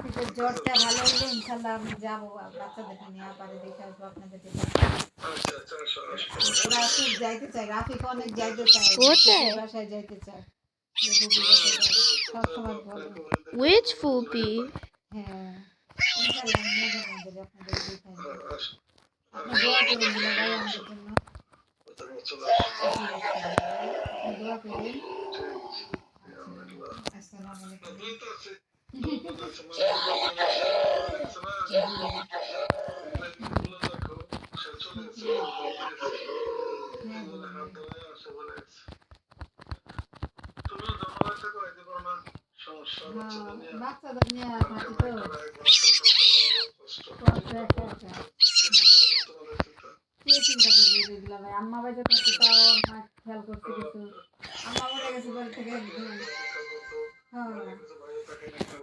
রাফিদের জ্বরটা ভালো হলে ইনশাল্লাহ আমি যাবো বাচ্চাদেরকে নিয়ে পারে দেখে আসবো আপনাদের ওরা খুব যাইতে চায় রাফিক অনেক যাইতে চায় বাসায় যাইতে চায় সবসময় বলে Which Fupi? হ্যাঁ ইনশাল্লাহ নিয়ে যাবো আপনাদের দেখে আপনি দোয়া করুন ভাই আমাদের জন্য দোয়া করবেন আসসালামু আলাইকুম বাচ্চাদের নিয়ে থাকি তো কে চিন্তা করবে এগুলা ভাই আম্মা বাইরে থাকতে তাও আমার খেয়াল করতে কিছু আম্মা মরে গেছে বাড়ি থেকে একদম হ্যাঁ